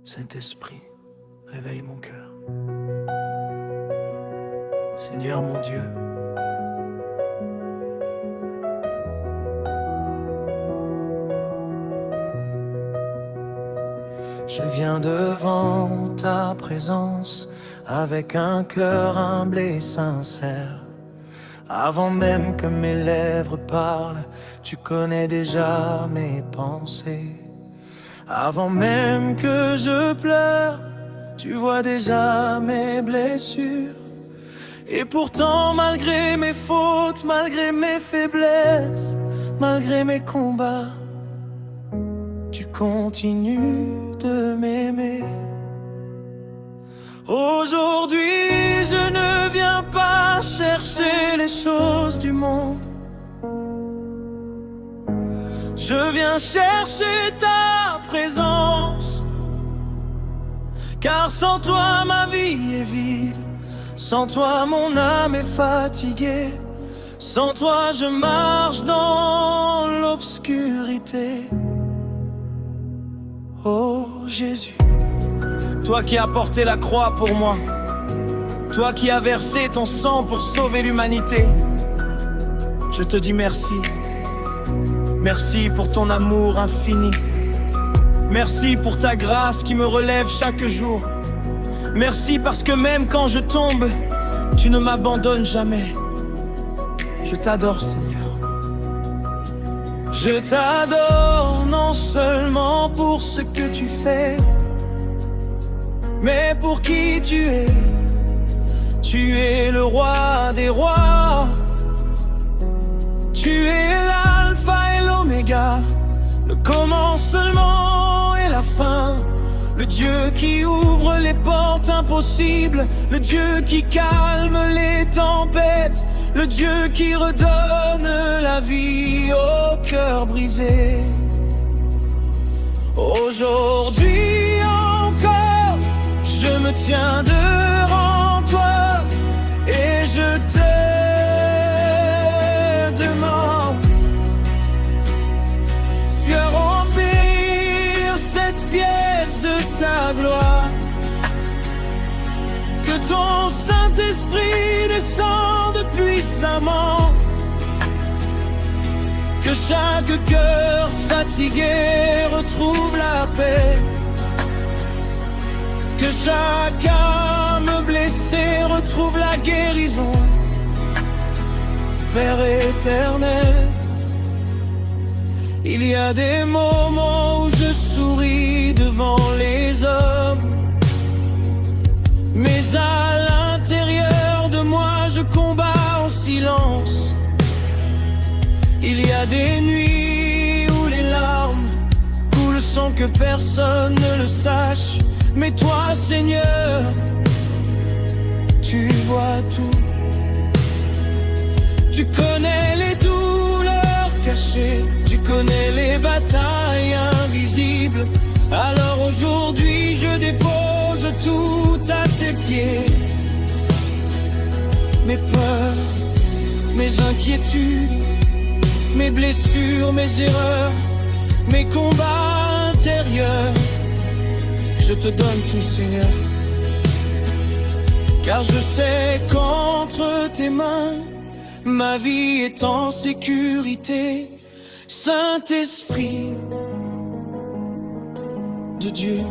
Saint-Esprit, réveille mon cœur. Seigneur mon Dieu, je viens devant ta présence avec un cœur humble et sincère. Avant même que mes lèvres parlent, tu connais déjà mes pensées. Avant même que je pleure, tu vois déjà mes blessures. Et pourtant, malgré mes fautes, malgré mes faiblesses, malgré mes combats, tu continues de m'aimer. Aujourd'hui, je ne viens pas chercher les choses du monde. Je viens chercher ta présence. Car sans toi, ma vie est vide. Sans toi, mon âme est fatiguée. Sans toi, je marche dans l'obscurité. Oh Jésus, toi qui as porté la croix pour moi, toi qui as versé ton sang pour sauver l'humanité, je te dis merci. Merci pour ton amour infini. Merci pour ta grâce qui me relève chaque jour. Merci parce que même quand je tombe, tu ne m'abandonnes jamais. Je t'adore, Seigneur. Je t'adore non seulement pour ce que tu fais, mais pour qui tu es. Tu es le roi des rois. Tu es l'alpha et l'oméga, le commencement et la fin. Le Dieu qui ouvre les portes impossibles, le Dieu qui calme les tempêtes, le Dieu qui redonne la vie au cœur brisé. Aujourd'hui encore, je me tiens devant toi et je te demande, viens remplir cette pièce de ta gloire. Que ton Saint-Esprit descende puissamment. Que chaque cœur fatigué retrouve la paix. Que chaque âme blessée retrouve la guérison. Père éternel, il y a des moments où je souris devant les hommes, mais à l'intérieur de moi je combats en silence. Il y a des nuits où les larmes coulent sans que personne ne le sache. Mais toi, Seigneur, tu vois tout. Tu connais les douleurs cachées, tu connais les batailles invisibles. Alors aujourd'hui je dépose tout à tes pieds. Mes peurs, mes inquiétudes, mes blessures, mes erreurs, mes combats intérieurs, je te donne tout, Seigneur. Car je sais qu'entre tes mains, ma vie est en sécurité. Saint-Esprit de Dieu,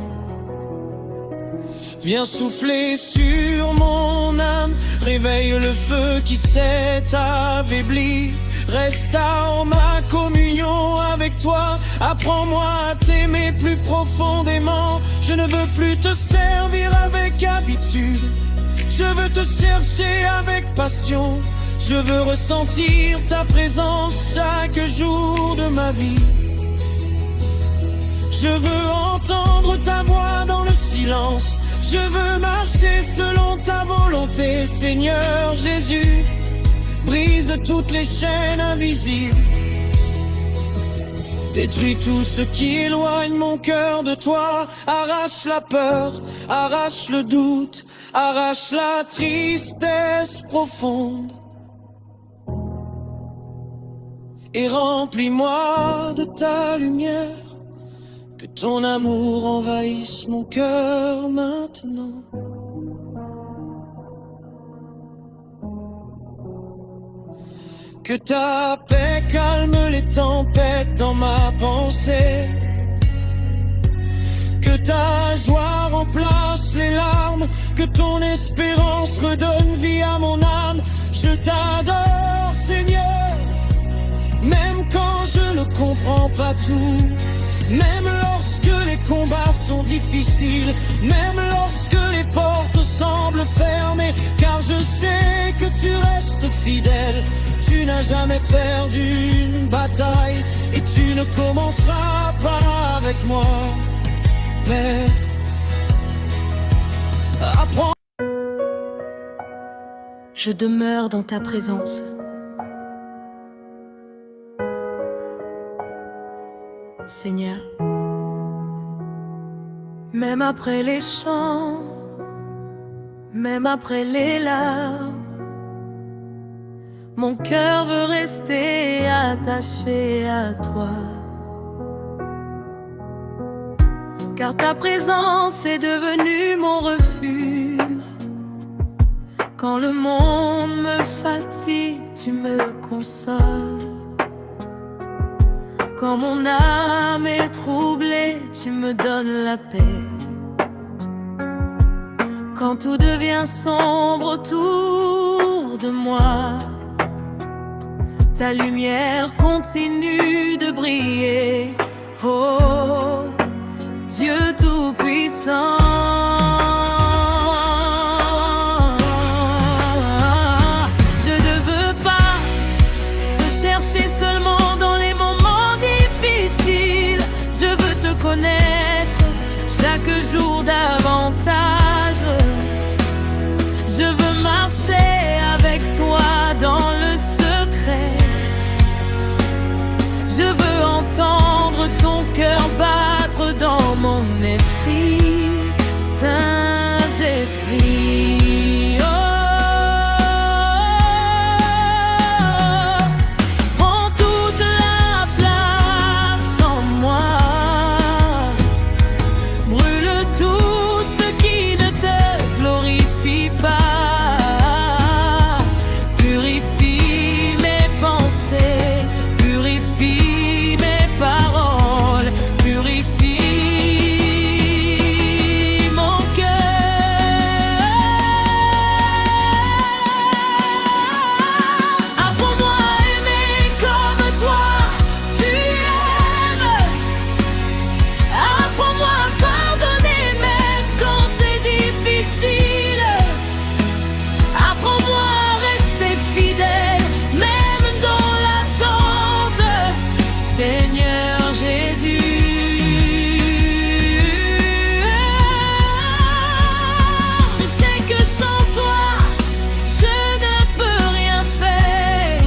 viens souffler sur mon âme, réveille le feu qui s'est affaibli. Restaure ma communion avec toi, apprends-moi à t'aimer plus profondément. Je ne veux plus te servir avec habitude, je veux te chercher avec passion. Je veux ressentir ta présence chaque jour de ma vie. Je veux entendre ta voix dans le silence. Je veux marcher selon ta volonté, Seigneur Jésus. Brise toutes les chaînes invisibles. Détruis tout ce qui éloigne mon cœur de toi. Arrache la peur, arrache le doute, arrache la tristesse profonde. Et remplis-moi de ta lumière. Que ton amour envahisse mon cœur maintenant. Que ta paix calme les tempêtes dans ma pensée. Que ta joie remplace les larmes. Que ton espérance redonne vie à mon âme. Je t'adore, Seigneur. Même quand je ne comprends pas tout. Même lorsque les combats sont difficiles. Même lorsque les portes semblent fermées. Car je sais que tu restes fidèle. Tu n'as jamais perdu une bataille. Et tu ne commenceras pas avec moi. Père, apprends. Je demeure dans ta présence. Seigneur, même après les chants, même après les larmes, mon cœur veut rester attaché à toi. Car ta présence est devenue mon refuge. Quand le monde me fatigue, tu me consoles. Quand mon âme est troublée, tu me donnes la paix. Quand tout devient sombre autour de moi, ta lumière continue de briller. Oh, Dieu Tout-Puissant. Je ne veux pas te chercher seulement dans les moments difficiles. Je veux te connaître chaque jour davantage. Je veux marcher avec toi dans le secret. Je veux entendre ton cœur battre dans mon esprit, Saint-Esprit. Oh, prends toute la place en moi. Brûle tout ce qui ne te glorifie pas. Purifie mes pensées, purifie mes paroles, purifie mon cœur. Apprends-moi à aimer comme toi tu aimes. Apprends-moi à pardonner même quand c'est difficile. Apprends-moi à rester fidèle même dans l'attente, Seigneur Jésus. Je sais que sans toi, je ne peux rien faire.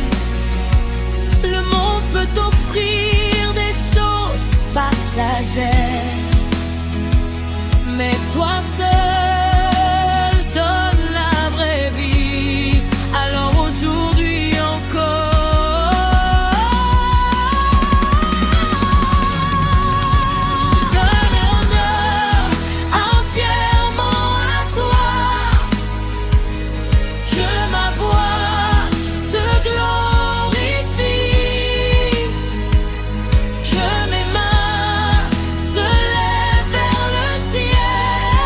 Le monde peut t'offrir des choses passagères, mais toi seul donnes la vraie vie. Alors aujourd'hui encore, je donne l'honneur entièrement à toi. Que ma voix te glorifie. Que mes mains se lèvent vers le ciel.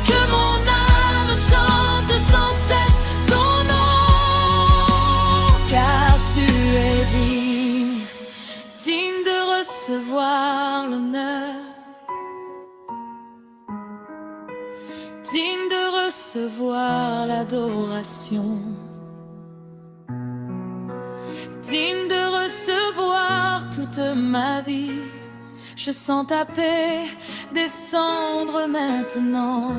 Que mon âme chante sans cesse ton nom. Car tu es digne, digne de recevoir l'honneur, digne de recevoir l'adoration, digne de recevoir toute ma vie. Je sens ta paix descendre maintenant.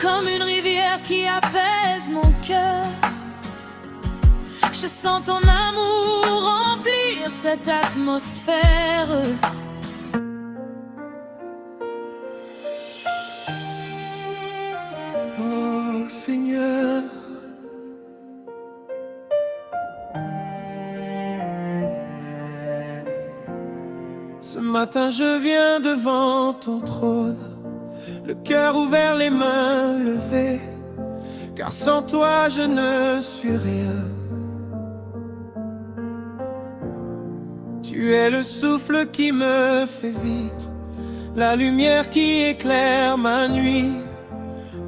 Comme une rivière qui apaise mon cœur. Je sens ton amour remplir cette atmosphère. Oh Seigneur, Ce matin je viens devant ton trône, le cœur ouvert, les mains levées, car sans toi je ne suis rien. Tu es le souffle qui me fait vivre, la lumière qui éclaire ma nuit,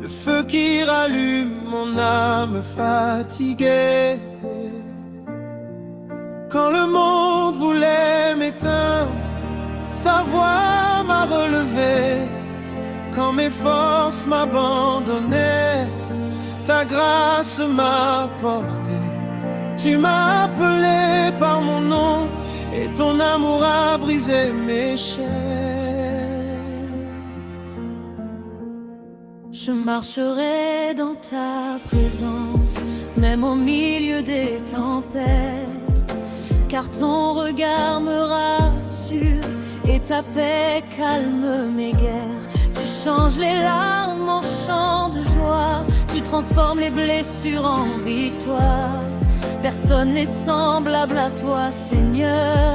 le feu qui rallume mon âme fatiguée. Quand le monde voulait m'éteindre, ta voix m'a relevé. Quand mes forces m'abandonnaient, ta grâce m'a porté. Tu m'as appelé par mon nom, et ton amour a brisé mes chaînes. Je marcherai dans ta présence, même au milieu des tempêtes, car ton regard me rassure et ta paix calme mes guerres. Tu changes les larmes en chants de joie, tu transformes les blessures en victoire. Personne n'est semblable à toi, Seigneur,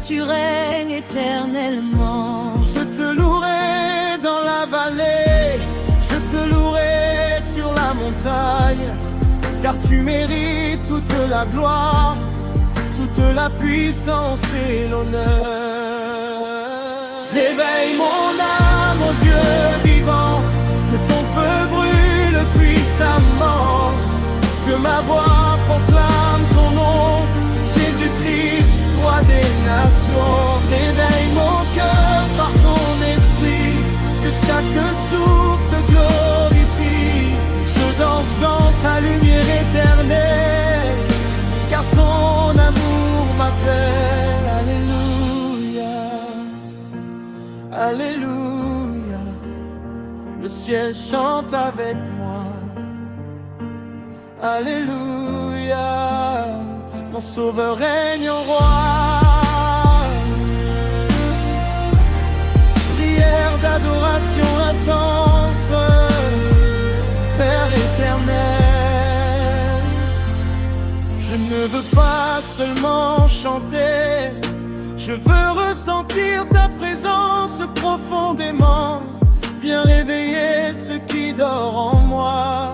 tu règnes éternellement. Je te louerai dans la vallée, je te louerai sur la montagne, car tu mérites toute la gloire, toute la puissance et l'honneur. Réveille mon âme, mon Dieu vivant, que ton feu brûle puissamment, que ma voix proclame ton nom, Jésus-Christ, roi des nations. Réveille mon cœur par ton esprit, que chaque souffle te glorifie. Je danse dans ta lumière éternelle, car ton amour m'appelle. Alléluia, alléluia. Le ciel chante avec moi. Alléluia, mon sauveur règne en roi. Prière d'adoration intense, Père éternel. Je ne veux pas seulement chanter, je veux ressentir ta présence profondément. Viens réveiller ce qui dort en moi.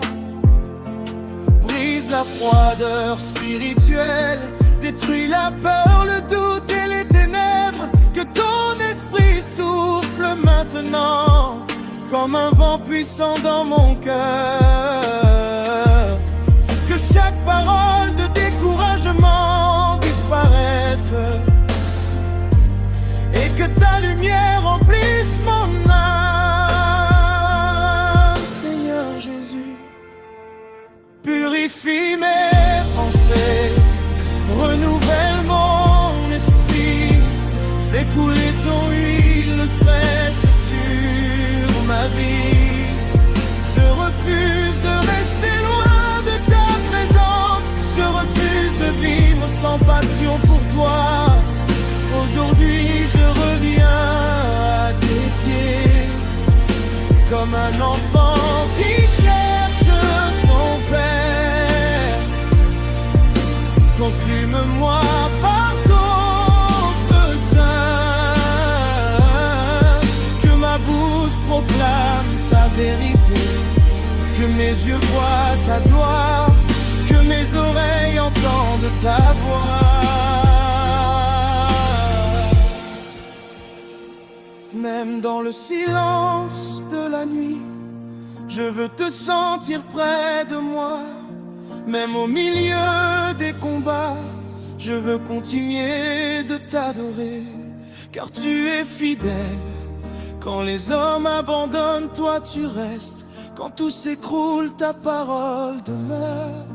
Brise la froideur spirituelle, détruis la peur, le doute et les ténèbres. Que ton esprit souffle maintenant, comme un vent puissant dans mon cœur. Que chaque parole de découragement disparaisse, et que ta lumière remplisse mon âme. Seigneur Jésus, purifie mes pensées, renouvelle mon esprit, fais couler ton huile fraîche sur ma vie. Je refuse de rester loin de ta présence, je refuse de vivre sans passion pour toi. Aujourd'hui je reviens à tes pieds, comme un enfant qui cherche son père. Consume-moi par ton feu saint, que ma bouche proclame ta vérité, que mes yeux voient ta gloire, que mes oreilles entendent ta voix. Même dans le silence de la nuit, je veux te sentir près de moi. Même au milieu des combats, je veux continuer de t'adorer, car tu es fidèle. Quand les hommes abandonnent, toi tu restes. Quand tout s'écroule, ta parole demeure.